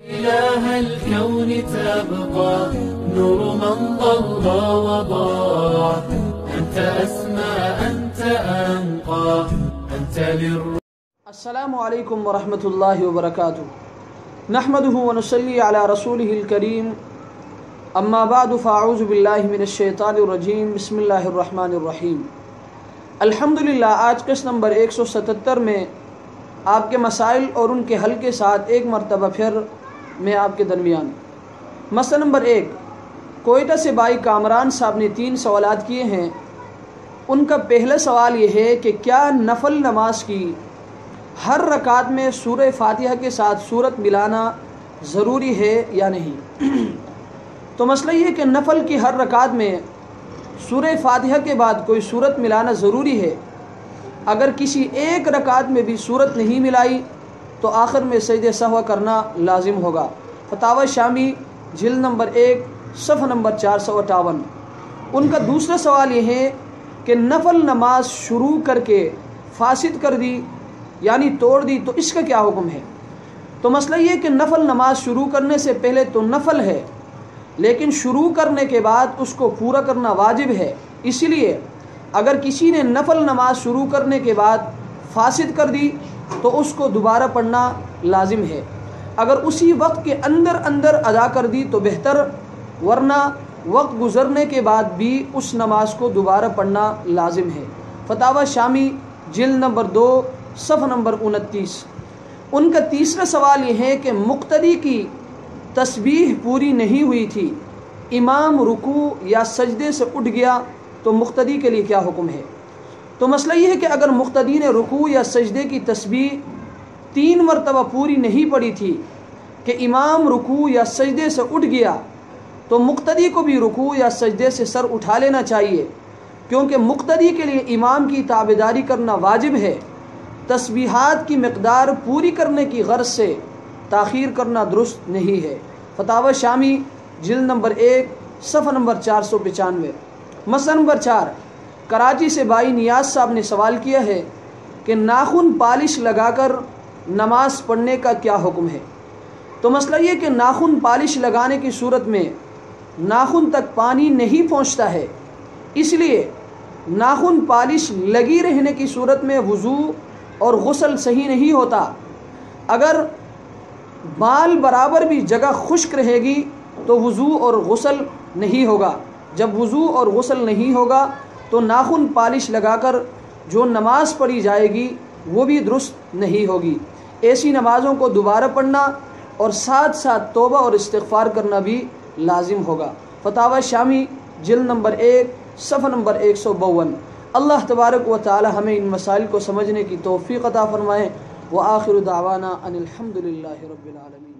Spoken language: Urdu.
إله الكون تبقى نور من ضل وضاع أنت أسمى أنت أنقى أنت السلام علیکم ورحمۃ اللہ وبرکاتہ نحمده ونصلی علی رسوله الکریم اما بعد فاعوذ باللہ من الشیطان الرجیم بسم اللہ الرحمن الرحیم الحمدللہ آج قسط نمبر 177 میں آپ کے مسائل اور ان کے حل کے ساتھ ایک مرتبہ پھر میں آپ کے درمیان مسئلہ نمبر 1 کوئٹہ سے بھائی کامران صاحب نے 3 سوالات کیے ہیں۔ ان کا پہلا سوال یہ ہے کہ کیا نفل نماز کی ہر رکعت میں سورہ فاتحہ کے ساتھ سورت ملانا ضروری ہے یا نہیں؟ تو مسئلہ یہ ہے کہ نفل کی ہر رکعت میں سورہ فاتحہ کے بعد کوئی سورت ملانا ضروری ہے۔ اگر کسی ایک رکعت میں بھی سورت نہیں ملائی تو آخر میں سجدہ سہو کرنا لازم ہوگا۔ فتاوی شامی جلد نمبر 1 صفحہ نمبر 458۔ ان کا دوسرا سوال یہ ہے کہ نفل نماز شروع کر کے فاسد کر دی یعنی توڑ دی تو اس کا کیا حکم ہے؟ تو مسئلہ یہ کہ نفل نماز شروع کرنے سے پہلے تو نفل ہے، لیکن شروع کرنے کے بعد اس کو پورا کرنا واجب ہے۔ اسی لیے اگر کسی نے نفل نماز شروع کرنے کے بعد فاسد کر دی تو اس کو دوبارہ پڑھنا لازم ہے۔ اگر اسی وقت کے اندر ادا کر دی تو بہتر، ورنہ وقت گزرنے کے بعد بھی اس نماز کو دوبارہ پڑھنا لازم ہے۔ فتاوی شامی جلد نمبر 2 صفحہ نمبر 29۔ ان کا تیسرا سوال یہ ہے کہ مقتدی کی تسبیح پوری نہیں ہوئی تھی، امام رکوع یا سجدے سے اٹھ گیا تو مقتدی کے لیے کیا حکم ہے؟ تو مسئلہ یہ ہے کہ اگر مقتدی نے رکوع یا سجدے کی تسبیح 3 مرتبہ پوری نہیں پڑھی تھی کہ امام رکوع یا سجدے سے اٹھ گیا تو مقتدی کو بھی رکوع یا سجدے سے سر اٹھا لینا چاہیے، کیونکہ مقتدی کے لیے امام کی تابعداری کرنا واجب ہے۔ تسبیحات کی مقدار پوری کرنے کی غرض سے تاخیر کرنا درست نہیں ہے۔ فتاوی شامی جلد نمبر 1 صفحہ نمبر 495۔ مسئلہ نمبر 4 کراچی سے بھائی نیاز صاحب نے سوال کیا ہے کہ ناخن پالش لگا کر نماز پڑھنے کا کیا حکم ہے؟ تو مسئلہ یہ کہ ناخن پالش لگانے کی صورت میں ناخن تک پانی نہیں پہنچتا ہے، اس لیے ناخن پالش لگی رہنے کی صورت میں وضو اور غسل صحیح نہیں ہوتا۔ اگر بال برابر بھی جگہ خشک رہے گی تو وضو اور غسل نہیں ہوگا۔ جب وضو اور غسل نہیں ہوگا تو ناخن پالش لگا کر جو نماز پڑھی جائے گی وہ بھی درست نہیں ہوگی۔ ایسی نمازوں کو دوبارہ پڑھنا اور ساتھ ساتھ توبہ اور استغفار کرنا بھی لازم ہوگا۔ فتاوی شامی جلد نمبر 1 صفحہ نمبر 152۔ اللہ تبارک و تعالی ہمیں ان مسائل کو سمجھنے کی توفیق عطا فرمائے۔ وآخر دعوانا ان الحمد للہ رب العالمین۔